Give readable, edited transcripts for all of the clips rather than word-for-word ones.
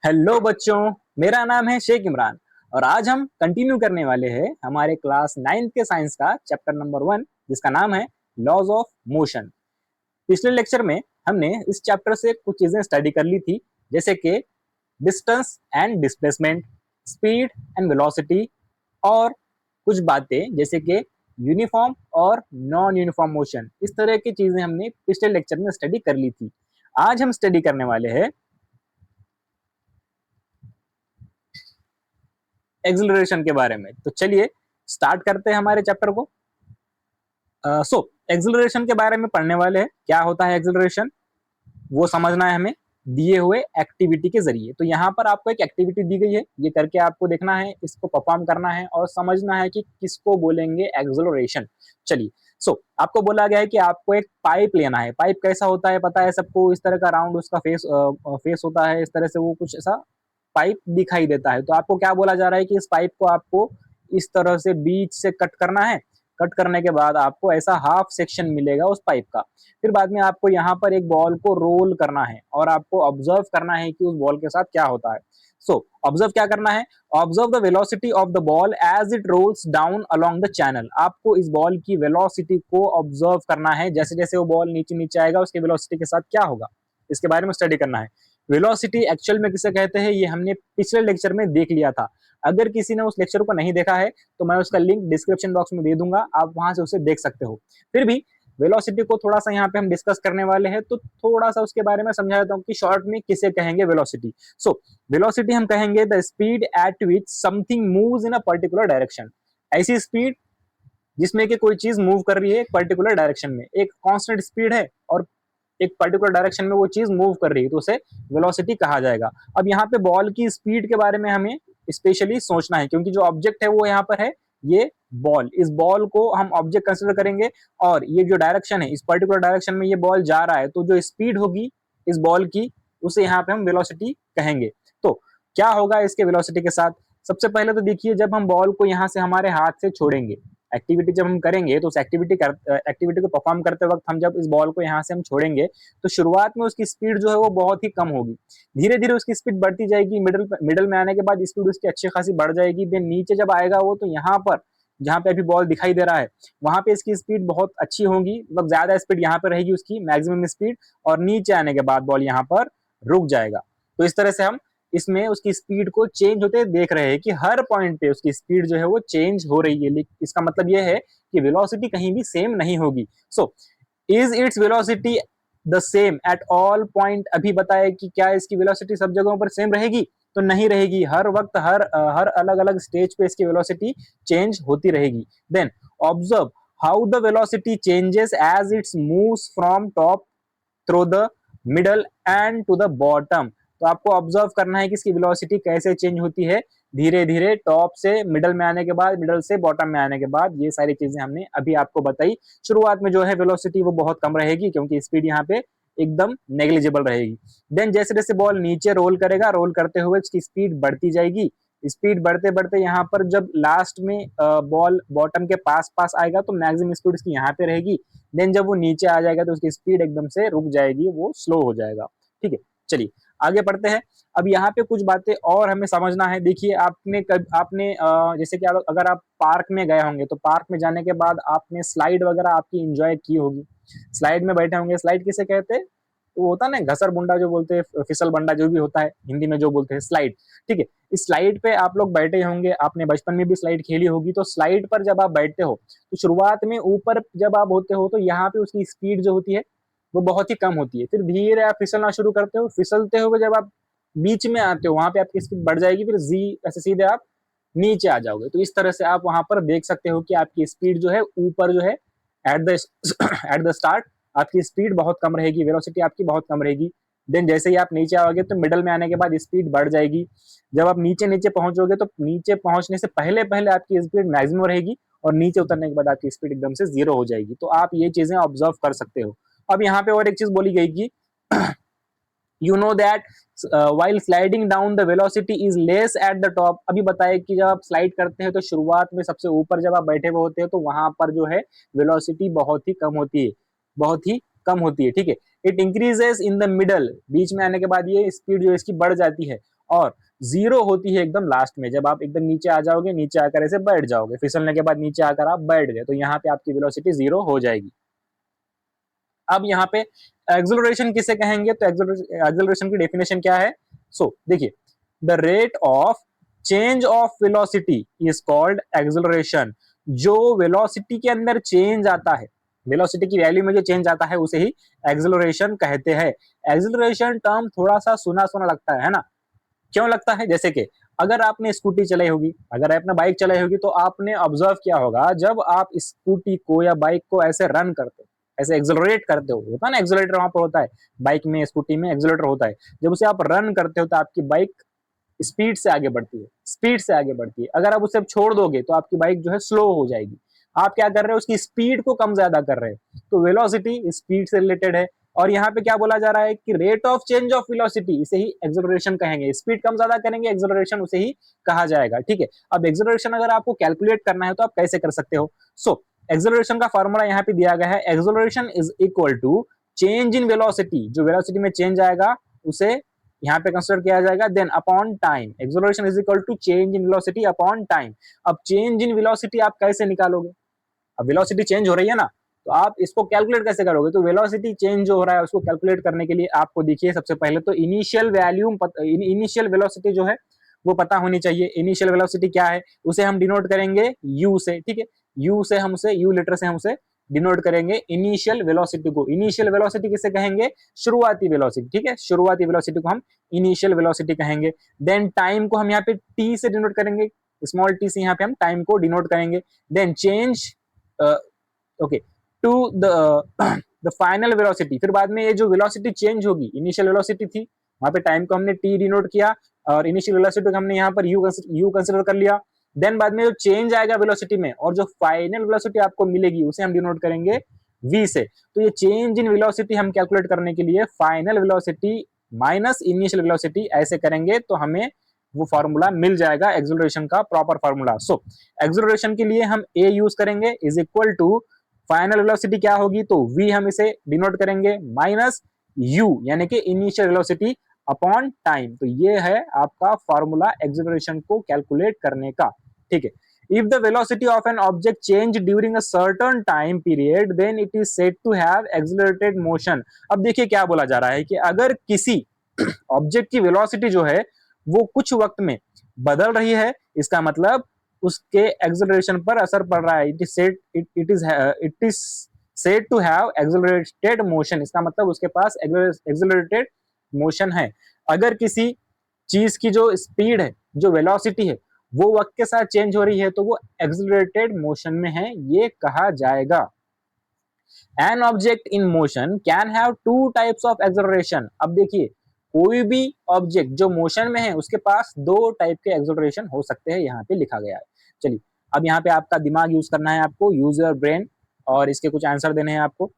Hello बच्चों, मेरा नाम है शेख इमरान और आज हम कंटिन्यू करने वाले हैं हमारे क्लास 9th के साइंस का चैप्टर नंबर 1 जिसका नाम है लॉज ऑफ मोशन। पिछले लेक्चर में हमने इस चैप्टर से कुछ चीजें स्टडी कर ली थी, जैसे कि distance and displacement, speed and velocity और कुछ बातें जैसे कि यूनिफॉर्म और नॉन यूनिफॉर्म मोशन। इस तरह की चीजें हमने पिछले लेक्चर में स्टडी कर ली थी। आज हम स्टडी करने वाले हैं एक्सिलरेशन के बारे में। तो चलिए स्टार्ट करते हैं हमारे चैप्टर को। एक्सिलरेशन के बारे में पढ़ने वाले हैं। क्या होता है एक्सिलरेशन, वो समझना है हमें दिए हुए एक्टिविटी के जरिए। तो यहाँ पर आपको एक एक्टिविटी दी गई है, ये करके आपको देखना है, इसको परफॉर्म करना है और समझना है कि किसको बोलेंगे एक्सिलरेशन। चलिए, आपको बोला गया है कि आपको एक पाइप लेना है। पाइप कैसा होता है पता है सबको, इस तरह का राउंड उसका फेस होता है, इस तरह से वो कुछ ऐसा पाइप दिखाई देता है। तो आपको क्या बोला जा रहा है कि इस पाइप को आपको इस तरह से बीच से कट करना है। कट करने के बाद आपको ऐसा हाफ सेक्शन मिलेगा उस पाइप का। फिर बाद में आपको यहाँ पर एक बॉल को रोल करना है और आपको ऑब्जर्व करना है कि उस बॉल के साथ क्या होता है। ऑब्जर्व क्या करना है, observe the velocity of the ball as it rolls down along the channel. आपको इस बॉल की वेलोसिटी को ऑब्जर्व करना है, जैसे जैसे वो बॉल नीचे नीचे आएगा उसके वेलोसिटी के साथ क्या होगा, इसके बारे में स्टडी करना है। वेलोसिटी एक्चुअल में किसे कहते हैं ये हमने पिछले लेक्चर में देख लिया था। अगर किसी ने उस लेक्चर को नहीं देखा है तो मैं उसका लिंक डिस्क्रिप्शन बॉक्स में दे दूंगा, आप वहां से उसे देख सकते हो। फिर भी वेलोसिटी को थोड़ा सा यहाँ पे हम डिस्कस करने वाले हैं, तो थोड़ा सा उसके बारे में समझा देता हूँ कि शॉर्ट में किसे कहेंगे वेलोसिटी। वेलोसिटी हम कहेंगे the speed at which something moves in a particular direction. ऐसी स्पीड जिसमें कि कोई चीज मूव कर रही है एक पर्टिकुलर डायरेक्शन में, एक कांस्टेंट स्पीड है और एक पर्टिकुलर डायरेक्शन में वो चीज मूव कर रही है, तो उसे वेलोसिटी कहा जाएगा। अब यहाँ पे बॉल की स्पीड के बारे में हमें स्पेशली सोचना है, क्योंकि जो ऑब्जेक्ट है वो यहाँ पर है ये बॉल। इस बॉल को हम ऑब्जेक्ट कंसिडर करेंगे और ये जो डायरेक्शन है, इस पर्टिकुलर डायरेक्शन में ये बॉल जा रहा है, तो जो स्पीड होगी इस बॉल की उसे यहाँ पे हम वेलोसिटी कहेंगे। तो क्या होगा इसके वेलोसिटी के साथ, सबसे पहले तो देखिए, जब हम बॉल को यहाँ से हमारे हाथ से छोड़ेंगे, एक्टिविटी जब हम करेंगे तो उस एक्टिविटी को परफॉर्म करते वक्त हम जब इस बॉल को यहाँ से हम छोड़ेंगे तो शुरुआत में उसकी स्पीड जो है वो बहुत ही कम होगी। धीरे धीरे उसकी स्पीड बढ़ती जाएगी, मिडल में आने के बाद स्पीड उसकी अच्छी खासी बढ़ जाएगी। देन नीचे जब आएगा वो, तो यहाँ पर जहाँ पे अभी बॉल दिखाई दे रहा है वहां पे इसकी स्पीड बहुत अच्छी होगी, मतलब ज्यादा स्पीड यहाँ पे रहेगी उसकी मैक्सिमम स्पीड, और नीचे आने के बाद बॉल यहाँ पर रुक जाएगा। तो इस तरह से हम इसमें उसकी स्पीड को चेंज होते देख रहे हैं कि हर पॉइंट पे उसकी स्पीड जो है वो चेंज हो रही है। लेकिन इसका मतलब ये है कि वेलोसिटी कहीं भी सेम नहीं होगी। Is its velocity the same at all point. अभी बताए कि क्या इसकी वेलोसिटी सब जगहों पर सेम रहेगी, तो नहीं रहेगी। हर वक्त हर अलग अलग स्टेज पे इसकी वेलोसिटी चेंज होती रहेगी। Then observe how the velocity changes as its moves from top through the middle and to the bottom. तो आपको ऑब्जर्व करना है कि इसकी वेलोसिटी कैसे चेंज होती है धीरे धीरे, टॉप से मिडल में आने के बाद, मिडल से बॉटम में आने के बाद। ये सारी चीजें हमने अभी आपको बताई। शुरुआत में जो है वेलोसिटी वो बहुत कम रहेगी क्योंकि स्पीड यहाँ पे एकदम नेग्लिजिबल रहेगी। देन जैसे जैसे बॉल नीचे रोल करेगा, रोल करते हुए इसकी स्पीड बढ़ती जाएगी। स्पीड बढ़ते बढ़ते यहाँ पर जब लास्ट में बॉल बॉटम के पास पास आएगा तो मैक्सिमम स्पीड इसकी यहाँ पे रहेगी। देन जब वो नीचे आ जाएगा तो उसकी स्पीड एकदम से रुक जाएगी, वो स्लो हो जाएगा। ठीक है, चलिए आगे बढ़ते हैं। अब यहाँ पे कुछ बातें और हमें समझना है। देखिए, आपने जैसे कि अगर आप पार्क में गए होंगे तो पार्क में जाने के बाद आपने स्लाइड वगैरह आपकी एंजॉय की होगी। स्लाइड में बैठे होंगे। स्लाइड किसे कहते हैं, वो होता है ना घसर बुंडा जो बोलते हैं, फिसल बंडा जो भी होता है हिंदी में जो बोलते हैं स्लाइड। ठीक है, इस स्लाइड पे आप लोग बैठे होंगे, आपने बचपन में भी स्लाइड खेली होगी। तो स्लाइड पर जब आप बैठते हो तो शुरुआत में ऊपर जब आप होते हो तो यहाँ पे उसकी स्पीड जो होती है वो बहुत ही कम होती है। फिर धीरे आप फिसलना शुरू करते हो, फिसलते हुए जब आप बीच में आते हो वहां पे आपकी स्पीड बढ़ जाएगी, फिर जी ऐसे सीधे आप नीचे आ जाओगे। तो इस तरह से आप वहां पर देख सकते हो कि आपकी स्पीड जो है ऊपर जो है at the at the start आपकी स्पीड बहुत कम रहेगी, वेलोसिटी आपकी बहुत कम रहेगी। देन जैसे ही आप नीचे आओगे तो मिडल में आने के बाद स्पीड बढ़ जाएगी। जब आप नीचे नीचे पहुंचोगे तो नीचे पहुंचने से पहले पहले आपकी स्पीड मैक्सिमम रहेगी और नीचे उतरने के बाद आपकी स्पीड एकदम से जीरो हो जाएगी। तो आप ये चीजें ऑब्जर्व कर सकते हो। अब यहाँ पे और एक चीज बोली गई कि you know that while sliding down the velocity is less at the top। अभी बताया कि जब आप स्लाइड करते हैं तो शुरुआत में सबसे ऊपर जब आप बैठे हुए होते हैं तो वहां पर जो है वेलोसिटी बहुत ही कम होती है, बहुत ही कम होती है। ठीक है, it increases in the middle, बीच में आने के बाद ये स्पीड जो इसकी बढ़ जाती है और जीरो होती है एकदम लास्ट में, जब आप एकदम नीचे आ जाओगे, नीचे आकर ऐसे बैठ जाओगे, फिसलने के बाद नीचे आकर आप बैठ गए, तो यहाँ पे आपकी वेलोसिटी जीरो हो जाएगी। अब यहाँ पे एक्सेलरेशन किसे कहेंगे, तो एक्सेलरेशन की डेफिनेशन क्या है? सो देखिए, the rate of change of velocity is called acceleration. जो वेलोसिटी के अंदर चेंज आता है, वेलोसिटी की वैल्यू में जो चेंज आता है, उसे ही एक्सेलरेशन कहते हैं। एक्सेलरेशन टर्म थोड़ा सा सुना सुना लगता है ना? क्यों लगता है? जैसे कि अगर आपने स्कूटी चलाई होगी, अगर आपने बाइक चलाई होगी, तो आपने ऑब्जर्व किया होगा, जब आप स्कूटी को या बाइक को ऐसे रन करते हो, ऐसे एक्सेलरेट करते हो, होता है ना एक्सेलरेटर वहां पर होता है, बाइक में स्कूटी में एक्सेलरेटर होता है। जब उसे आप रन करते हो तो आपकी बाइक स्पीड से आगे बढ़ती है, स्पीड से आगे बढ़ती है। अगर आप उसे छोड़ दोगे तो आपकी बाइक जो है स्लो हो जाएगी। आप क्या कर रहे हो? उसकी स्पीड को कम ज्यादा कर रहे हो। तो वेलोसिटी स्पीड से रिलेटेड है। और यहाँ पे क्या बोला जा रहा है कि rate of change of velocity, इसे ही एक्सेलरेशन कहेंगे। स्पीड कम ज्यादा करेंगे, एक्सेलरेशन उसे ही कहा जाएगा। ठीक है, अब एक्सेलरेशन अगर आपको कैलकुलेट करना है तो आप कैसे कर सकते हो? सो एक्सेलरेशन का फॉर्मूला यहाँ पे दिया गया है। Acceleration is equal to change in velocity, जो वेलोसिटी में चेंज आएगा उसे यहाँ पे कंसिडर किया जाएगा, then upon time. Acceleration is equal to change in velocity upon time. अब चेंज इन वेलोसिटी आप कैसे निकालोगे? अब वेलोसिटी चेंज हो रही है ना, तो आप इसको कैलकुलेट कैसे करोगे? तो वेलोसिटी चेंज जो हो रहा है उसको कैलकुलेट करने के लिए आपको देखिए, सबसे पहले तो इनिशियल वैल्यू, इनिशियल वेलोसिटी जो है वो पता होनी चाहिए। इनिशियल वेलोसिटी क्या है? उसे हम डिनोट करेंगे यू से। ठीक है, यू से हम उसे, यू लेटर से हम उसे डिनोट करेंगे इनिशियल वेलोसिटी को। इनिशियल वेलोसिटी किसे कहेंगे? शुरुआती वेलोसिटी। ठीक है, शुरुआती वेलोसिटी को हम इनिशियल वेलोसिटी कहेंगे। देन टाइम को हम यहाँ पे टी से डिनोट करेंगे, स्मॉल टी से यहाँ पे हम टाइम को डिनोट करेंगे। Then change okay to the final velocity. फिर बाद में ये जो वेलोसिटी चेंज होगी, इनिशियल वेलोसिटी थी, वहां पे टाइम को हमने टी डिनोट किया और इनिशियल वेलोसिटी को हमने यहाँ पर यू कंसिडर कर लिया। देन बाद में जो चेंज आएगा वेलोसिटी में और जो फाइनल वेलोसिटी आपको मिलेगी उसे हम डिनोट करेंगे v से। तो ये चेंज इन वेलोसिटी हम कैलकुलेट करने के लिए final velocity minus initial velocity ऐसे करेंगे तो हमें वो फॉर्मूला मिल जाएगा एक्सेलरेशन का प्रॉपर फॉर्मूला। सो एक्सेलरेशन के लिए हम a यूज करेंगे is equal to final velocity क्या होगी, तो v हम इसे डिनोट करेंगे माइनस u यानी कि इनिशियल वेलोसिटी अपॉन टाइम। तो ये है आपका फॉर्मूला एक्सेलरेशन को कैलकुलेट करने का। ठीक है, if the velocity of an object change during a certain time period then it is said to have accelerated motion। अब देखिए क्या बोला जा रहा है कि अगर किसी ऑब्जेक्ट की वेलोसिटी जो है वो कुछ वक्त में बदल रही है, इसका मतलब उसके एक्सेलरेशन पर असर पड़ रहा है। It is said to have accelerated motion, इसका मतलब उसके पास एक्सेलरेटेड मोशन है। अगर किसी चीज की जो स्पीड है, जो वेलोसिटी है, वो वक्त के साथ चेंज हो रही है तो वो एक्सेलरेटेड मोशन में है, ये कहा जाएगा। An object in motion can have two types of acceleration. अब देखिए, कोई भी ऑब्जेक्ट जो मोशन में है उसके पास दो टाइप के एक्सेलरेशन हो सकते हैं, यहाँ पे लिखा गया है। चलिए, अब यहाँ पे आपका दिमाग यूज करना है, आपको यूज योर ब्रेन और इसके कुछ आंसर देने हैं आपको।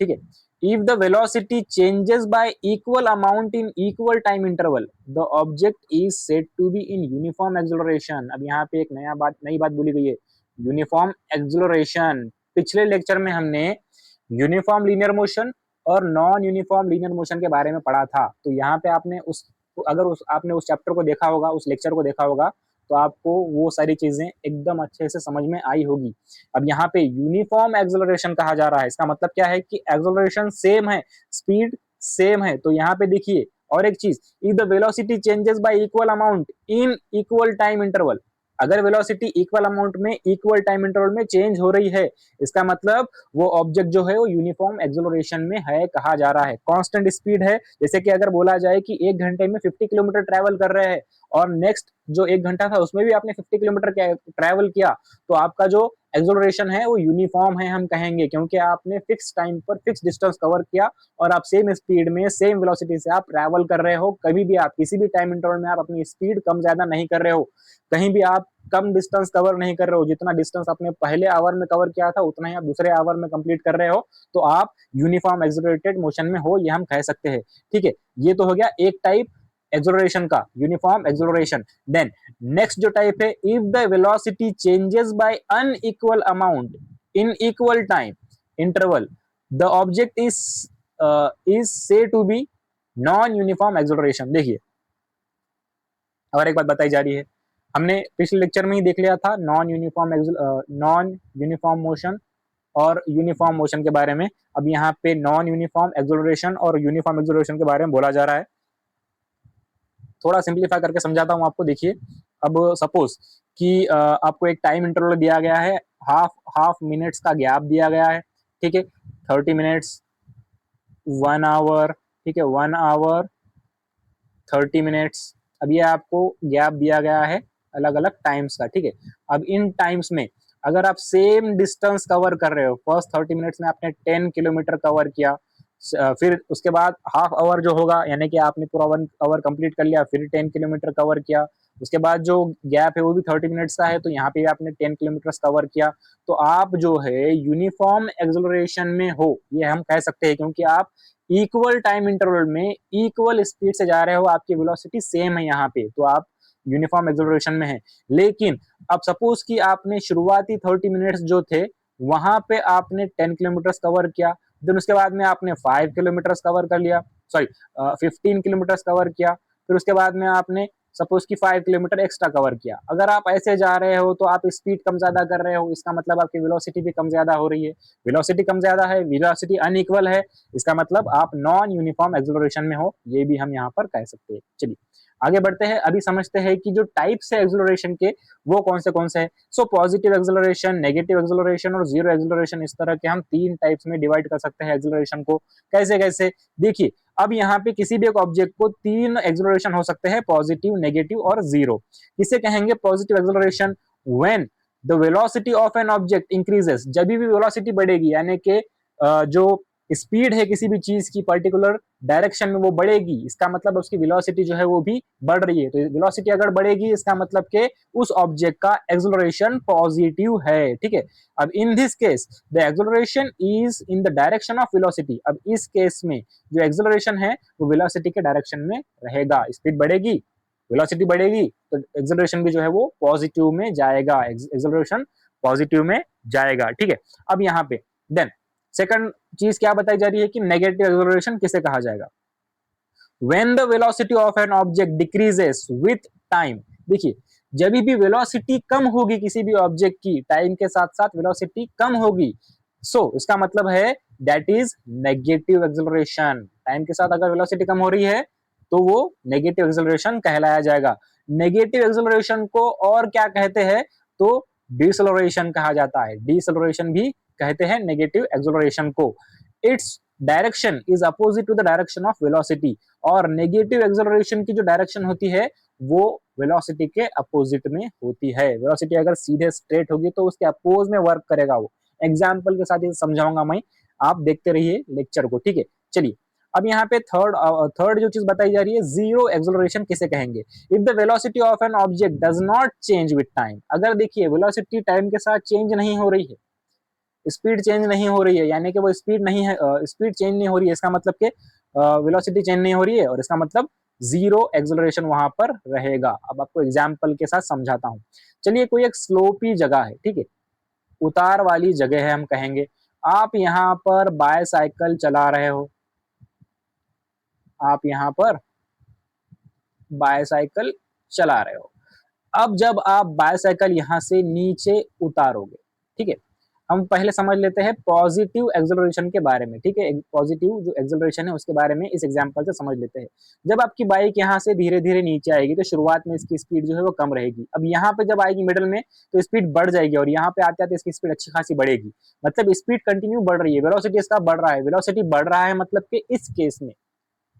ठीक है, if the velocity changes by equal amount in equal time interval the object is said to be in uniform acceleration। अब यहाँ पे एक नई बात बोली गई है, यूनिफॉर्म एक्सेलरेशन। पिछले लेक्चर में हमने यूनिफॉर्म लीनियर मोशन और नॉन यूनिफॉर्म लीनियर मोशन के बारे में पढ़ा था। तो यहाँ पे आपने आपने उस चैप्टर को देखा होगा, उस लेक्चर को देखा होगा, तो आपको वो सारी चीजें एकदम अच्छे से समझ में आई होगी। अब यहाँ पे यूनिफॉर्म एक्सेलरेशन कहा जा रहा है, इसका मतलब क्या है कि एक्सेलरेशन सेम है, स्पीड सेम है। तो यहाँ पे देखिए और एक चीज, if the velocity changes y equal amount in equal time interval, अगर वेलोसिटी इक्वल अमाउंट में इक्वल टाइम इंटरवल में चेंज हो रही है, इसका मतलब वो ऑब्जेक्ट जो है वो यूनिफॉर्म एक्सेलरेशन में है कहा जा रहा है। कांस्टेंट स्पीड है, जैसे कि अगर बोला जाए कि 1 घंटे में 50 किलोमीटर ट्रैवल कर रहे हैं और नेक्स्ट जो 1 घंटा था उसमें भी आपने 50 किलोमीटर ट्रैवल किया, तो आपका जो एक्सेलरेशन है वो यूनिफॉर्म है हम कहेंगे, क्योंकि आपने फिक्स टाइम पर फिक्स डिस्टेंस कवर किया और आप सेम स्पीड में सेम वेलोसिटी से आप ट्रैवल कर रहे हो। कभी भी आप किसी भी टाइम इंटरवल में आप अपनी स्पीड कम ज्यादा नहीं कर रहे हो, कहीं भी आप कम डिस्टेंस कवर नहीं कर रहे हो। जितना डिस्टेंस आपने पहले आवर में कवर किया था उतना ही आप दूसरे आवर में कंप्लीट कर रहे हो, तो आप यूनिफॉर्म एक्सेलरेटेड मोशन में हो, ये हम कह सकते हैं। ठीक है, ये तो हो गया एक टाइप एक्सेलरेशन का, यूनिफॉर्म एक्सेलरेशन। देन नेक्स्ट जो टाइप है, if the velocity changes by unequal amount in equal time interval the object is said to be non uniform acceleration. देखिए और एक बात बताई जा रही है, हमने पिछले लेक्चर में ही देख लिया था नॉन यूनिफॉर्म मोशन और यूनिफॉर्म मोशन के बारे में। अब यहाँ पे नॉन यूनिफॉर्म एक्सेलरेशन और यूनिफॉर्म एक्सेलरेशन के बारे में बोला जा रहा है। थोड़ा सिंप्लीफाई करके समझाता हूँ आपको। देखिए, अब सपोज कि आपको एक टाइम इंटरवल दिया गया है, हाफ मिनट्स का गैप दिया गया है, ठीक है, 30 मिनट्स, 1 आवर, ठीक है, 1 आवर 30 मिनट्स। अब ये आपको गैप दिया गया है अलग अलग टाइम्स का, ठीक है। अब इन टाइम्स में अगर आप सेम डिस्टेंस कवर कर रहे हो, फर्स्ट 30 मिनट्स में आपने 10 किलोमीटर कवर किया, फिर उसके बाद हाफ आवर जो होगा, यानी कि आपने पूरा 1 आवर कंप्लीट कर लिया, फिर 10 किलोमीटर कवर किया, उसके बाद जो गैप है वो भी 30 मिनट्स का है, तो यहाँ पे आपने 10 किलोमीटर कवर किया, तो आप जो है यूनिफॉर्म एक्सेलरेशन में हो, ये हम कह सकते हैं, क्योंकि आप इक्वल टाइम इंटरवल में इक्वल स्पीड से जा रहे हो, आपकी वेलोसिटी सेम है यहाँ पे, तो आप यूनिफॉर्म एक्सेलरेशन में है। लेकिन अब सपोज कि आपने शुरुआती 30 मिनट्स जो थे वहां पे आपने 10 किलोमीटर कवर किया, देन उसके बाद में आपने 5 किलोमीटर कवर कर लिया, सॉरी 15 किलोमीटर कवर किया, फिर उसके बाद में आपने सपोज कि 5 किलोमीटर एक्स्ट्रा कवर किया। अगर आप ऐसे जा रहे हो तो आप स्पीड कम ज्यादा कर रहे हो, इसका मतलब आपकी वेलोसिटी भी कम ज्यादा हो रही है। वेलोसिटी कम ज्यादा है, वेलोसिटी अनइक्वल है, इसका मतलब आप नॉन यूनिफॉर्म एक्सेलरेशन में हो, ये भी हम यहाँ पर कह सकते हैं। चलिए आगे बढ़ते हैं, अभी समझते हैं कि जो टाइप्स है एक्सेलरेशन के वो कौन से हैं। So positive acceleration, negative acceleration और जीरो एक्सेलरेशन, इस तरह के हम 3 टाइप्स में डिवाइड कर सकते हैं एक्सेलरेशन को। कैसे कैसे, देखिए, अब यहाँ पे किसी भी एक ऑब्जेक्ट को 3 एक्सेलरेशन हो सकते हैं, पॉजिटिव, नेगेटिव और जीरो। किसे कहेंगे positive acceleration? When the velocity of an object increases, जब भी वेलोसिटी बढ़ेगी, यानी कि जो स्पीड है किसी भी चीज की पर्टिकुलर डायरेक्शन में वो बढ़ेगी, इसका मतलब उसकी वेलोसिटी जो है वो भी बढ़ रही है। तो वेलोसिटी अगर बढ़ेगी इसका मतलब के उस ऑब्जेक्ट का एक्सेलरेशन पॉजिटिव है, ठीक है। अब in this case the acceleration is in the direction of velocity. अब इस केस में जो एक्सेलरेशन है वो वेलोसिटी के डायरेक्शन में रहेगा। स्पीड बढ़ेगी, वेलोसिटी बढ़ेगी, तो एक्सेलरेशन भी जो है वो पॉजिटिव में जाएगा, एक्सेलरेशन पॉजिटिव में जाएगा, ठीक है। अब यहाँ पे देन सेकंड चीज क्या बताई जा रही है कि नेगेटिव एक्सेलरेशन किसे कहा जाएगा? When the velocity of an object decreases with time. देखिए, जब भी वेलोसिटी कम होगी किसी भी ऑब्जेक्ट की, टाइम के साथ साथ वेलोसिटी कम होगी, सो इसका मतलब है that is negative acceleration. Time के साथ अगर वेलोसिटी कम हो रही है तो वो नेगेटिव एक्सेलरेशन कहलाया जाएगा। नेगेटिव एक्सेलरेशन को और क्या कहते हैं? तो डिसेलरेशन कहा जाता है, डिसेलरेशन भी कहते हैं नेगेटिव एक्सेलरेशन को। Its direction is opposite to the direction of velocity. और नेगेटिव एक्सेलरेशन की जो डायरेक्शन होती है वो वेलोसिटी के अपोजिट में होती है। वेलोसिटी अगर सीधे स्ट्रेट होगी तो उसके अपोज में वर्क करेगा वो। एग्जाम्पल के साथ ये समझाऊंगा मैं, आप देखते रहिए लेक्चर को, ठीक है। चलिए अब यहाँ पे थर्ड जो चीज बताई जा रही है, जीरो एक्सेलरेशन किसे कहेंगे? If the velocity of an object does not change with time. अगर देखिए वेलोसिटी टाइम के साथ चेंज नहीं हो रही है, स्पीड चेंज नहीं हो रही है, यानी कि वो स्पीड नहीं है, स्पीड चेंज नहीं हो रही है, इसका मतलब कि वेलोसिटी चेंज नहीं हो रही है, और इसका मतलब जीरो एक्सेलरेशन वहां पर रहेगा। अब आपको एग्जांपल के साथ समझाता हूं। चलिए, कोई एक स्लोपी जगह है, ठीक है, उतार वाली जगह है हम कहेंगे। आप यहाँ पर बायसाइकिल चला रहे हो, आप यहाँ पर बायसाइकिल चला रहे हो। अब जब आप बायसाइकिल यहाँ से नीचे उतारोगे, ठीक है, हम पहले समझ लेते हैं पॉजिटिव एक्सेलरेशन के बारे में, ठीक है। पॉजिटिव जो एक्सेलरेशन है उसके बारे में इस एग्जांपल से समझ लेते हैं। जब आपकी बाइक यहाँ से धीरे धीरे नीचे आएगी तो शुरुआत में इसकी स्पीड जो है वो कम रहेगी। अब यहाँ पे जब आएगी मिडल में तो स्पीड बढ़ जाएगी, और यहाँ पे आते आते इसकी स्पीड अच्छी खासी बढ़ेगी। मतलब स्पीड कंटिन्यू बढ़ रही है, वेलोसिटी इसका बढ़ रहा है। वेलोसिटी बढ़ रहा है मतलब कि इस केस में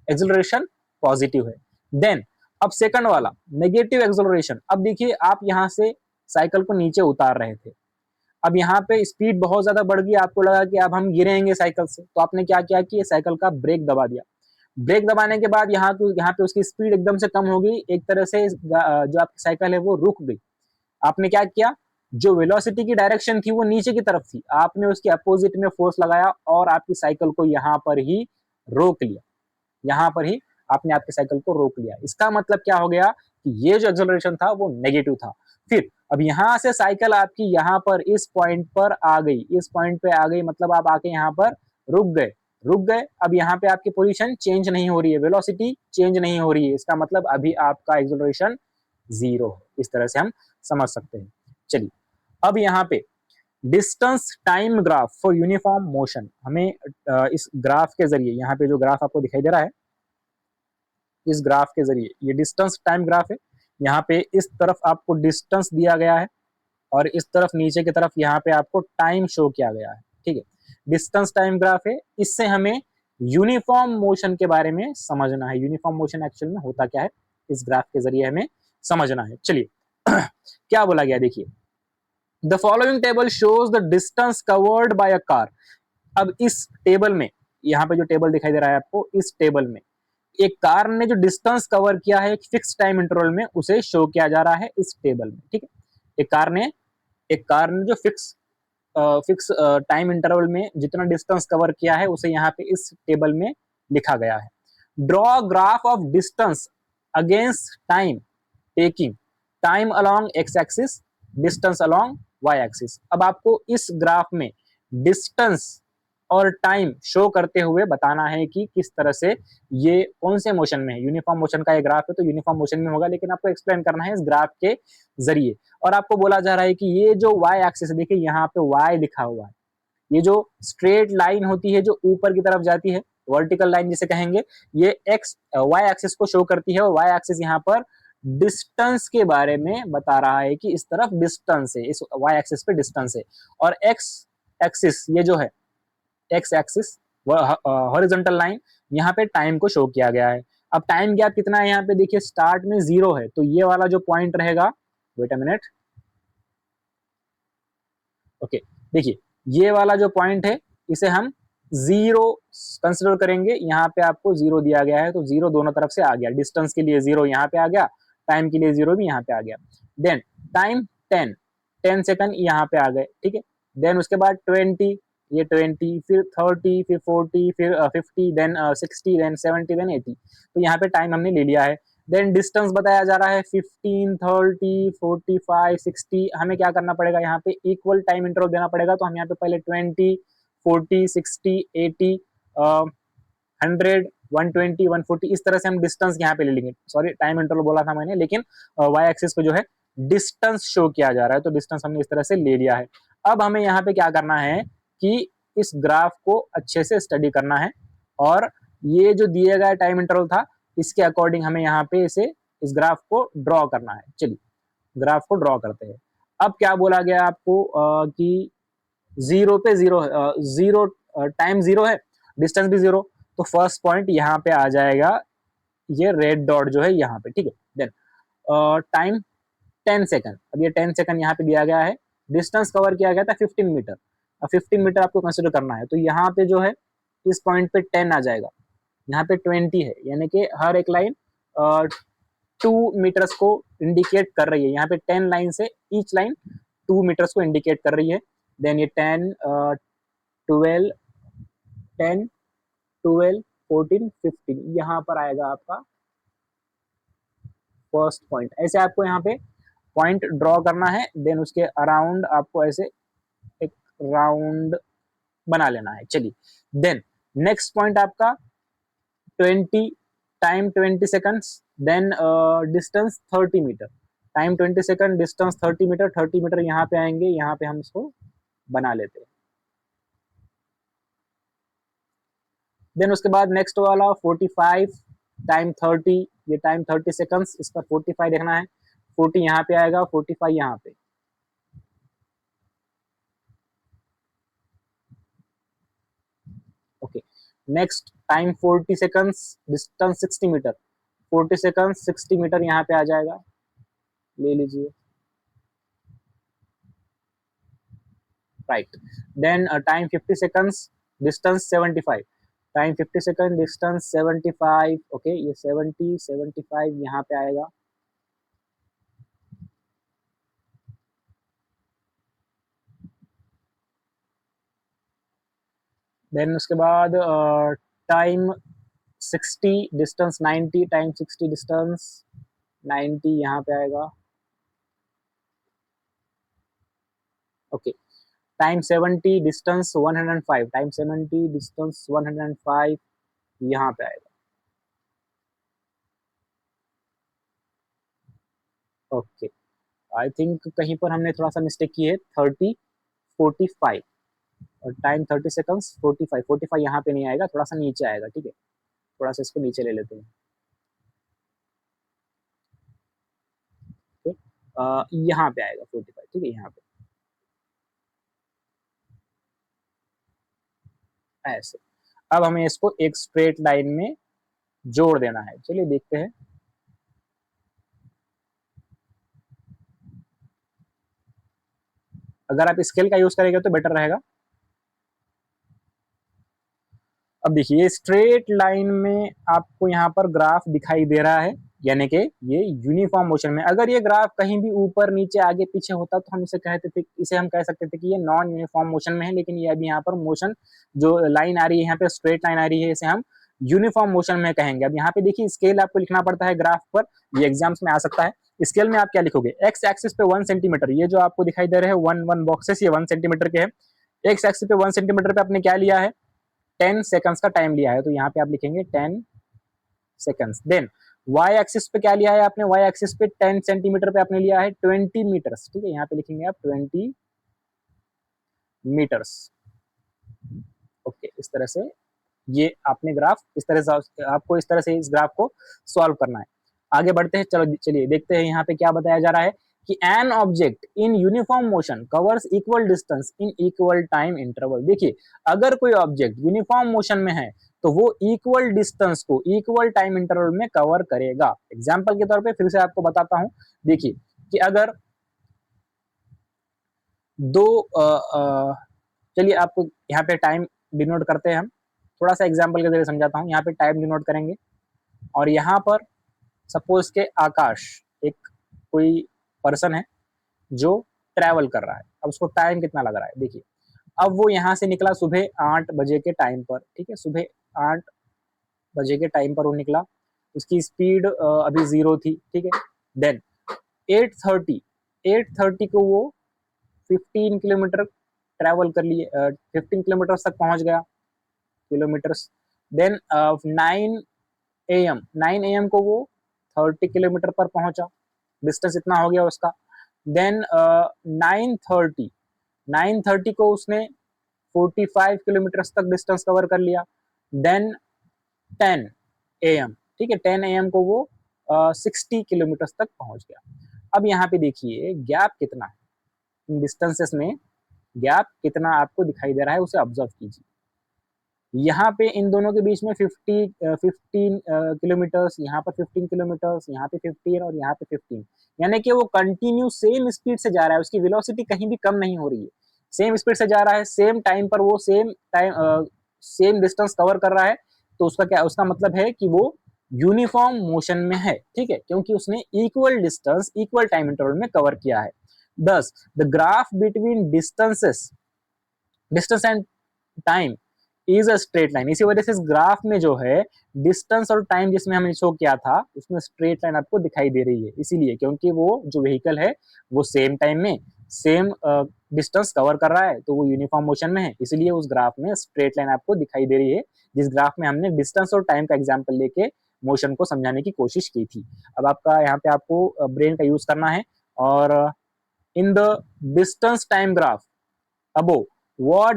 एक्सेलरेशन पॉजिटिव है। देन अब सेकंड वाला नेगेटिव एक्सेलरेशन। अब देखिए, आप यहाँ से साइकिल को नीचे उतार रहे थे, अब यहाँ पे स्पीड बहुत ज्यादा बढ़ गई, आपको लगा कि अब हम गिरेंगे साइकिल से, तो आपने क्या किया कि साइकिल का ब्रेक दबा दिया। ब्रेक दबाने के बाद यहाँ पे उसकी स्पीड एकदम से कम हो गई, एक तरह से जो आपकी साइकिल है वो रुक गई। आपने क्या किया, जो वेलोसिटी की डायरेक्शन थी वो नीचे की तरफ थी, आपने उसके अपोजिट में फोर्स लगाया और आपकी साइकिल को यहाँ पर ही रोक लिया। यहाँ पर ही आपने आपकी साइकिल को रोक लिया। इसका मतलब क्या हो गया कि ये जो एक्सेलरेशन था वो नेगेटिव था। फिर अब यहाँ से साइकिल आपकी यहाँ पर इस पॉइंट पर आ गई, इस पॉइंट पे आ गई, मतलब आप आके यहाँ पर रुक गए। अब यहाँ पे आपकी पोजीशन चेंज नहीं हो रही है, वेलोसिटी चेंज नहीं हो रही है, इसका मतलब अभी आपका एक्सेलरेशन 0 है। इस तरह से हम समझ सकते हैं। चलिए अब यहाँ पे distance time graph for uniform motion, हमें इस ग्राफ के जरिए, यहाँ पे जो ग्राफ आपको दिखाई दे रहा है, इस ग्राफ के जरिए, ये डिस्टेंस टाइम ग्राफ है। यहाँ पे इस तरफ आपको डिस्टेंस दिया गया है और इस तरफ नीचे की तरफ यहाँ पे आपको टाइम शो किया गया है। ठीक है, डिस्टेंस टाइम ग्राफ है। इससे हमें यूनिफॉर्म मोशन के बारे में समझना है। यूनिफॉर्म मोशन एक्चुअल में होता क्या है, इस ग्राफ के जरिए हमें समझना है। चलिए क्या बोला गया देखिए, the following table shows the distance covered by a car. अब इस टेबल में, यहाँ पे जो टेबल दिखाई दे रहा है आपको, इस टेबल में एक कार ने जो डिस्टेंस कवर किया है एक फिक्स टाइम इंटरवल में, उसे शो किया जा रहा है इस टेबल में। ठीक है, एक कार ने जो फिक्स टाइम इंटरवल में जितना डिस्टेंस कवर किया है उसे यहाँ पे इस टेबल में लिखा गया है। Draw graph of distance against time taking time along X axis, distance along Y axis. अब आपको इस ग्राफ में डिस्टेंस और टाइम शो करते हुए बताना है कि किस तरह से ये कौन से मोशन में है। यूनिफॉर्म मोशन का ये ग्राफ है तो यूनिफॉर्म मोशन में होगा, लेकिन आपको एक्सप्लेन करना है इस ग्राफ के जरिए। और आपको बोला जा रहा है कि ये जो वाई एक्सिस है, देखिए यहाँ पे वाई लिखा हुआ है, ये जो स्ट्रेट लाइन होती है जो ऊपर की तरफ जाती है, वर्टिकल लाइन जिसे कहेंगे, ये एक्स वाई एक्सिस को शो करती है। और वाई एक्सिस यहाँ पर डिस्टेंस के बारे में बता रहा है कि इस तरफ डिस्टेंस है, इस वाई एक्सिस पे डिस्टेंस है। और एक्स एक्सिस, ये जो है एक्स एक्सिस हॉरिजॉन्टल लाइन, यहाँ पे टाइम को शो किया गया है। अब टाइम गैप कितना है, यहाँ पे देखिए स्टार्ट में 0 है, तो ये वाला जो पॉइंट रहेगा, वेट अ मिनट, ओके, देखिए ये वाला जो पॉइंट है इसे हम 0 कंसिडर करेंगे। यहाँ पे आपको 0 दिया गया है, तो 0 दोनों तरफ से आ गया। डिस्टेंस के लिए 0 यहाँ पे आ गया, टाइम के लिए 0 भी यहाँ पे आ गया। देन टाइम 10 सेकंड यहाँ पे आ गए। ठीक है, देन उसके बाद 20, ये 20, फिर 30, फिर 40, फिर 50, देन 60, देन 70, देन 80। तो यहाँ पे टाइम हमने ले लिया है। देन डिस्टेंस बताया जा रहा है 15, 30, 45, 60। हमें क्या करना पड़ेगा, यहाँ पे इक्वल टाइम इंटरवल देना पड़ेगा। तो हम यहाँ पे पहले 20, 40, 60, 80, 100, 120, 140, इस तरह से हम डिस्टेंस यहाँ पे ले लेंगे। सॉरी, टाइम इंटरवल बोला था मैंने, लेकिन वाई एक्सिस को जो है डिस्टेंस शो किया जा रहा है, तो डिस्टेंस हमने इस तरह से ले लिया है। अब हमें यहाँ पे क्या करना है कि इस ग्राफ को अच्छे से स्टडी करना है, और ये जो दिए गया टाइम इंटरवल था इसके अकॉर्डिंग हमें यहाँ पे इस ग्राफ को ड्रॉ करना है। चलिए ग्राफ को ड्रॉ करते हैं। अब क्या बोला गया आपको कि 0 पे 0, 0 टाइम 0 है, डिस्टेंस भी 0, तो फर्स्ट पॉइंट यहाँ पे आ जाएगा, ये रेड डॉट जो है यहाँ पे। ठीक है, देन टाइम 10 सेकंड। अब ये 10 सेकंड यहाँ पे दिया गया है, डिस्टेंस कवर किया गया था 15 मीटर। अब 15 मीटर आपको कंसिडर करना है, तो यहाँ पे जो है इस पॉइंट पे 10 आ जाएगा, यहाँ पे 20 है, यानी कि हर एक लाइन 2 मीटर्स को इंडिकेट कर रही है। यहाँ पे 10 लाइन से ईच लाइन 2 मीटर्स को इंडिकेट कर रही है। देन ये 10, 12, 10, 12, 14, 15, यहाँ पर आएगा आपका फर्स्ट पॉइंट। ऐसे आपको यहाँ पे पॉइंट ड्रॉ करना है, देन उसके अराउंड आपको ऐसे एक राउंड बना लेना है। चलिए, देन नेक्स्ट पॉइंट आपका 20, time 20 seconds, then distance 30 metre. Time 20 second, distance 30 metre, 30 metre यहाँ पे आएंगे, यहाँ पे हम इसको बना लेते हैं। देन उसके बाद नेक्स्ट वाला 45, टाइम 30, ये टाइम 30 सेकंड्स, इसका 45 देखना है, 40 यहाँ पे आएगा, 45 यहाँ पे। Okay, next time 40 seconds, distance 60 metre, 40 second, 60 metre यहाँ पे आ जाएगा, ले लीजिए, right. Then time 50 seconds, distance 75, time 50 second, distance 75। Okay, ये 70, 75 यहाँ पे आएगा। देन उसके बाद टाइम 60, डिस्टेंस 90, टाइम 60, डिस्टेंस 90 यहाँ पे आएगा। Okay, time 70, distance 105, time 70, distance 105 यहाँ पे आएगा। ओके, आई थिंक कहीं पर हमने थोड़ा सा मिस्टेक की है। 30 45 और टाइम 30 सेकंड्स 45 45 यहाँ पे नहीं आएगा, थोड़ा सा नीचे आएगा, ठीक है। थोड़ा सा इसको नीचे ले लेते हैं। ठीक, यहाँ पे आएगा 45, ठीक है, यहाँ पे ऐसे। अब हमें इसको एक स्ट्रेट लाइन में जोड़ देना है, चलिए देखते हैं। अगर आप स्केल का यूज करेंगे तो बेटर रहेगा। अब देखिए स्ट्रेट लाइन में आपको यहाँ पर ग्राफ दिखाई दे रहा है, यानी कि ये यूनिफॉर्म मोशन में। अगर ये ग्राफ कहीं भी ऊपर नीचे आगे पीछे होता तो हम इसे हम कह सकते थे कि ये नॉन यूनिफॉर्म मोशन में है, लेकिन ये अभी यहाँ पर मोशन जो लाइन आ रही है यहाँ पे स्ट्रेट लाइन आ रही है, इसे हम यूनिफॉर्म मोशन में कहेंगे। अब यहाँ पे देखिए स्केल आपको लिखना पड़ता है ग्राफ पर, ये एग्जाम्स में आ सकता है। स्केल में आप क्या लिखोगे, एक्स एक्सिस पे 1 सेंटीमीटर, ये जो आपको दिखाई दे रहे हैं वन वन बॉक्सेस, ये 1 सेंटीमीटर के हैं। एक्स एक्सिस पे 1 सेंटीमीटर पे आपने क्या लिया है, 10 सेकंड्स का टाइम लिया है, तो यहाँ पे आप लिखेंगे 10 सेकंड्स। देन वाई एक्सिस पे क्या लिया है आपने, वाई एक्सिस पे 10 सेंटीमीटर पे आपने लिया है 20 मीटर्स, ठीक है, यहाँ पे लिखेंगे आप 20 मीटर्स। ओके, इस तरह से ये आपने ग्राफ इस तरह से आपको इस तरह से इस ग्राफ को सॉल्व करना है। आगे बढ़ते हैं, चलो चलिए देखते हैं यहाँ पे क्या बताया जा रहा है कि an object in uniform motion covers equal distance in equal time interval. देखिए अगर कोई ऑब्जेक्ट यूनिफॉर्म मोशन में है तो वो इक्वल डिस्टेंस को इक्वल टाइम इंटरवल में कवर करेगा। एग्जाम्पल के तौर पे फिर से आपको बताता हूं, देखिए कि अगर दो चलिए आपको यहाँ पे टाइम डिनोट करते हैं हम, थोड़ा सा एग्जाम्पल के जरिए समझाता हूँ। यहाँ पे टाइम डिनोट करेंगे और यहाँ पर सपोज के आकाश एक कोई पर्सन है जो ट्रैवल कर रहा है। अब उसको टाइम कितना लग रहा है, देखिए अब वो यहाँ से निकला सुबह 8 बजे के टाइम पर, ठीक है, सुबह 8 बजे के टाइम पर वो निकला, उसकी स्पीड अभी 0 थी, ठीक है। देन 8:30 8:30 को वो 15 किलोमीटर ट्रैवल कर लिए, 15 किलोमीटर तक पहुंच गया, किलोमीटर्स। देन 9 AM को वो 30 किलोमीटर पर पहुंचा, डिस्टेंस इतना हो गया उसका। देन 9:30 को उसने 45 किलोमीटर तक डिस्टेंस कवर कर लिया। देन 10 AM, ठीक है, 10 AM को वो 60 किलोमीटर तक पहुंच गया। अब यहाँ पे देखिए गैप कितना है इन डिस्टेंसेस में, गैप कितना आपको दिखाई दे रहा है उसे ऑब्जर्व कीजिए। यहाँ पे इन दोनों के बीच में 15 किलोमीटर्स, यहाँ पर 15 किलोमीटर्स, यहाँ पे 15 और यहाँ पे 15, यानी कि वो कंटिन्यू सेम स्पीड से जा रहा है, उसकी वेलोसिटी कहीं भी कम नहीं हो रही है, सेम स्पीड से जा रहा है, सेम टाइम पर वो सेम डिस्टेंस कवर कर रहा है। तो उसका क्या, उसका मतलब है कि वो यूनिफॉर्म मोशन में है, ठीक है, क्योंकि उसने equal distance equal time interval में कवर किया है। दस the graph between distance and time is a straight line. इसी वजह से इस ग्राफ में जो है डिस्टेंस और टाइम जिसमें हमने शो किया था उसमें स्ट्रेट लाइन आपको दिखाई दे रही है, इसीलिए क्योंकि वो जो व्हीकल है वो सेम टाइम में सेम डिस्टेंस कवर कर रहा है, तो वो यूनिफॉर्म मोशन में है, इसलिए उस ग्राफ में स्ट्रेट लाइन आपको दिखाई दे रही है, जिस ग्राफ में हमने डिस्टेंस और टाइम का एग्जाम्पल लेके मोशन को समझाने की कोशिश की थी। अब आपका यहाँ पे आपको ब्रेन का यूज करना है, और in the distance time graph above what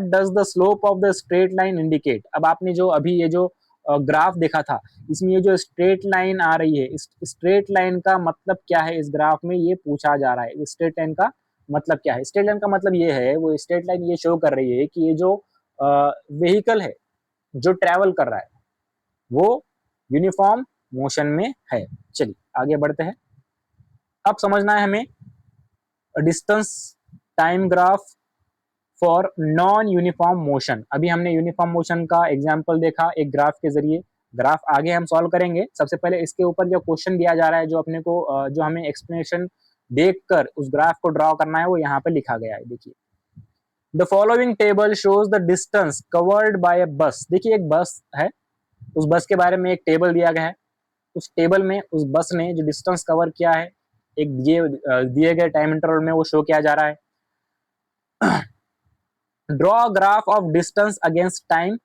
does the slope of the straight line indicate। अब आपने जो अभी ये जो ग्राफ देखा था, इसमें ये जो स्ट्रेट लाइन आ रही है, इस स्ट्रेट लाइन का मतलब क्या है इस ग्राफ में, ये पूछा जा रहा है। स्ट्रेट लाइन का मतलब क्या है, स्ट्रेट लाइन का मतलब ये है, वो स्ट्रेट लाइन ये शो कर रही है कि ये जो व्हीकल है जो ट्रेवल कर रहा है वो यूनिफॉर्म मोशन में है। चलिए आगे बढ़ते हैं। अब समझना है हमें distance time graph for non uniform motion. अभी हमने यूनिफॉर्म मोशन का एग्जाम्पल देखा एक ग्राफ के जरिए, ग्राफ आगे हम सॉल्व करेंगे। सबसे पहले इसके ऊपर जो क्वेश्चन दिया जा रहा है, जो अपने को जो हमें एक्सप्लेनेशन देखकर उस ग्राफ को ड्रॉ करना है, वो यहाँ पे लिखा गया है। देखिए the following table shows the distance covered by a bus. देखिए एक बस है, उस बस के बारे में एक टेबल दिया गया है, उस टेबल में उस बस ने जो डिस्टेंस कवर किया है एक दिए गए टाइम इंटरवल में वो शो किया जा रहा है। Draw a graph of distance against time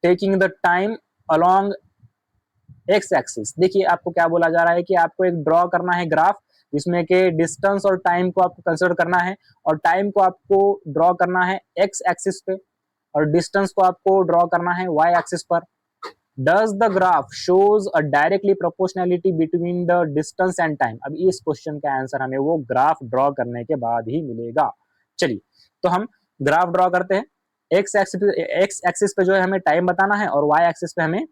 taking the time along x axis, देखिए आपको क्या बोला जा रहा है कि आपको एक ड्रॉ करना है ग्राफ जिसमें के डिस्टेंस और टाइम को आपको कंसिडर करना है, और टाइम को आपको ड्रॉ करना है एक्स एक्सिस पे, और डिस्टेंस को आपको ड्रॉ करना है वाई एक्सिस पर। Does the graph shows a directly proportionality between the distance and time. अब इस क्वेश्चन का आंसर हमें वो ग्राफ ड्रॉ करने के बाद ही मिलेगा। चलिए, तो हम ग्राफ ड्रॉ करते हैं। एक्स एक्सिस पे जो है हमें टाइम बताना है, और वाई एक्सिस पे हमें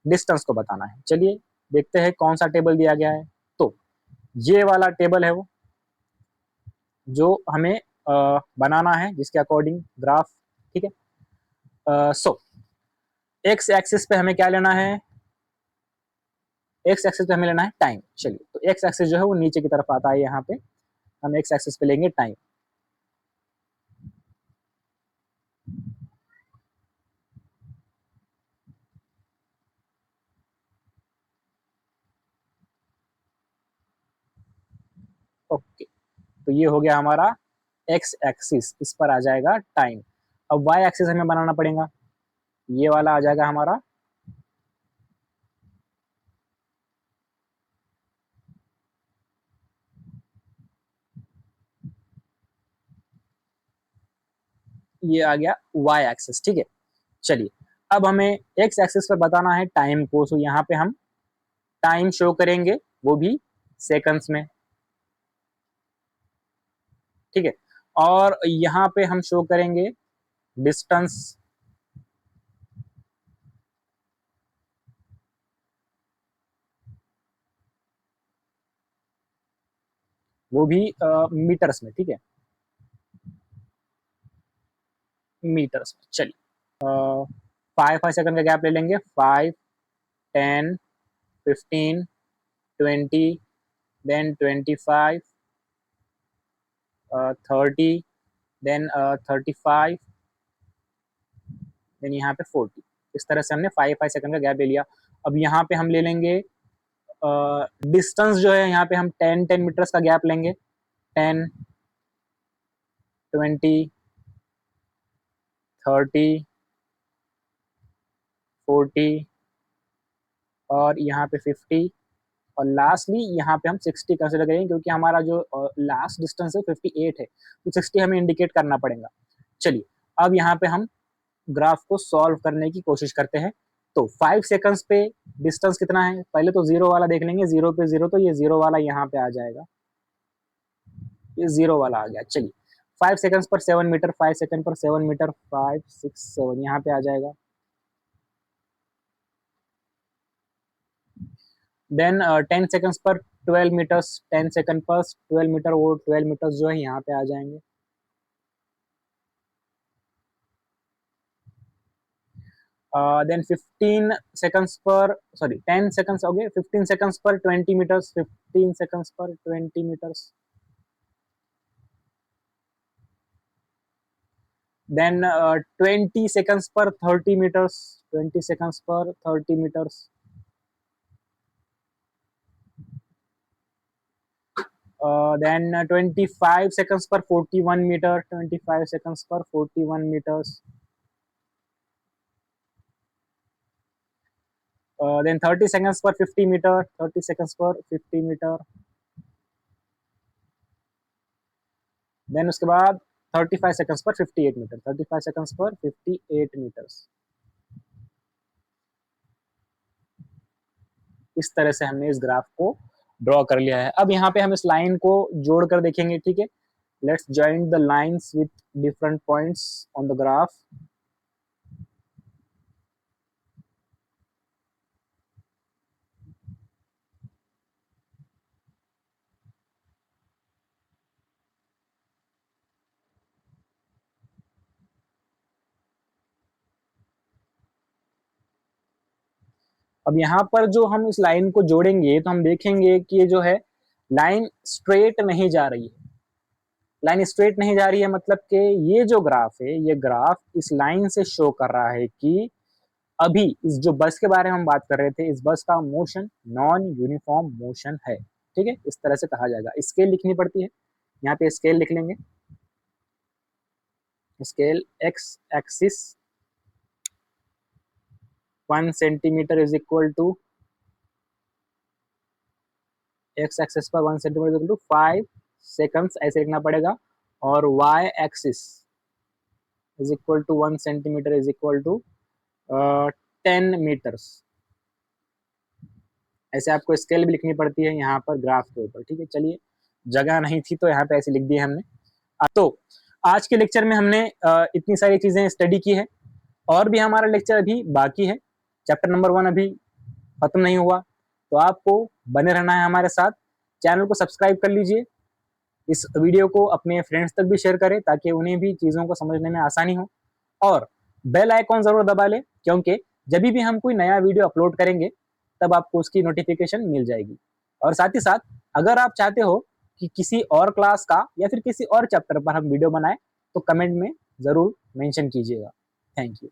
डिस्टेंस को बताना है। चलिए देखते हैं कौन सा टेबल दिया गया है। तो ये वाला टेबल है वो जो हमें बनाना है, जिसके अकॉर्डिंग ग्राफ, ठीक है। सो एक्स एक्सिस पे हमें क्या लेना है, एक्स एक्सिस पे हमें लेना है टाइम। चलिए, तो एक्स एक्सिस जो है वो नीचे की तरफ आता है, यहाँ पे हम एक्स एक्सिस पे लेंगे टाइम। ओके, तो ये हो गया हमारा एक्स एक्सिस, इस पर आ जाएगा टाइम। अब वाई एक्सिस हमें बनाना पड़ेगा, ये वाला आ जाएगा हमारा, ये आ गया वाई एक्सिस, ठीक है। चलिए, अब हमें एक्स एक्सिस पर बताना है टाइम को, तो यहाँ पे हम टाइम शो करेंगे, वो भी सेकंड्स में, ठीक है। और यहाँ पे हम शो करेंगे डिस्टेंस, वो भी मीटर्स में, ठीक है, मीटर्स में। चलिए, 5 5 सेकंड का गैप ले लेंगे, 5 10 15 20, देन 25, 30, देन 35, देन यहाँ पे 40। इस तरह से हमने 5 5 सेकंड का गैप ले लिया। अब यहाँ पे हम ले लेंगे डिस्टेंस जो है, यहाँ पे हम 10 10 मीटर्स का गैप लेंगे, 10 20 30 40, और यहाँ पे 50, और लास्टली यहाँ पे हम 60 कंसिडर करेंगे, क्योंकि हमारा जो लास्ट डिस्टेंस है 58 है, तो 60 हमें इंडिकेट करना पड़ेगा। चलिए, अब यहाँ पे हम ग्राफ को सॉल्व करने की कोशिश करते हैं। तो 5 सेकंड्स पे डिस्टेंस कितना है, पहले तो जीरो वाला देख लेंगे, जीरो पे जीरो, तो ये जीरो वाला यहाँ पे आ जाएगा, ये जीरो वाला आ गया। चलिए, 5 सेकंड्स पर 7 मीटर, 5 सेकंड पर 7 मीटर, 5 6 7 यहाँ पे आ जाएगा। देन 10 सेकंड्स पर 12 मीटर्स, 10 सेकंड पर 12 मीटर, वो 12 मीटर्स जो है यहाँ पे आ जाएंगे। देन 15 सेकंड्स पर, सॉरी 10 सेकंड्स हो गए, 15 सेकंड्स पर 20 मीटर्स, 15 सेकंड्स पर 20 मीटर्स। देन 20 सेकंड्स पर 30 मीटर्स, 20 सेकंड्स पर 30 मीटर्स। देन 25 सेकंड्स पर 41 मीटर, 25 सेकंड्स पर 41 मीटर्स। देन 30 सेकंड्स पर 50 मीटर, 30 सेकंड्स पर 50 मीटर। देन उसके बाद 35 सेकंड्स पर 58 मीटर, 35 सेकंड्स पर 58 मीटर्स। इस तरह से हमने इस ग्राफ को ड्रॉ कर लिया है। अब यहाँ पे हम इस लाइन को जोड़ कर देखेंगे, ठीक है। Let's join the lines with different points on the graph. अब यहाँ पर जो हम इस लाइन को जोड़ेंगे, तो हम देखेंगे कि ये जो है लाइन स्ट्रेट नहीं जा रही है। लाइन स्ट्रेट नहीं जा रही है मतलब कि ये जो ग्राफ है, ये ग्राफ इस लाइन से शो कर रहा है कि अभी इस जो बस के बारे में हम बात कर रहे थे, इस बस का मोशन नॉन यूनिफॉर्म मोशन है, ठीक है। इस तरह से कहा जाएगा। स्केल लिखनी पड़ती है, यहाँ पे स्केल लिख लेंगे। Scale X axis 1 centimetre is equal to x axis पर 1 सेंटीमीटर इक्वल टू 5 सेकंड्स ऐसे लिखना पड़ेगा, और y axis is equal to 1 centimetre is equal to 10 metres. ऐसे आपको स्केल भी लिखनी पड़ती है यहाँ पर ग्राफ के ऊपर, ठीक है। चलिए, जगह नहीं थी तो यहाँ पे ऐसे लिख दिए हमने। तो आज के लेक्चर में हमने इतनी सारी चीजें स्टडी की है, और भी हमारा लेक्चर अभी बाकी है। चैप्टर नंबर 1 अभी खत्म नहीं हुआ, तो आपको बने रहना है हमारे साथ। चैनल को सब्सक्राइब कर लीजिए, इस वीडियो को अपने फ्रेंड्स तक भी शेयर करें ताकि उन्हें भी चीज़ों को समझने में आसानी हो, और बेल आइकॉन ज़रूर दबा लें, क्योंकि जब भी हम कोई नया वीडियो अपलोड करेंगे तब आपको उसकी नोटिफिकेशन मिल जाएगी। और साथ ही साथ अगर आप चाहते हो कि किसी और क्लास का या फिर किसी और चैप्टर पर हम वीडियो बनाएं, तो कमेंट में ज़रूर मेंशन कीजिएगा। Thank you.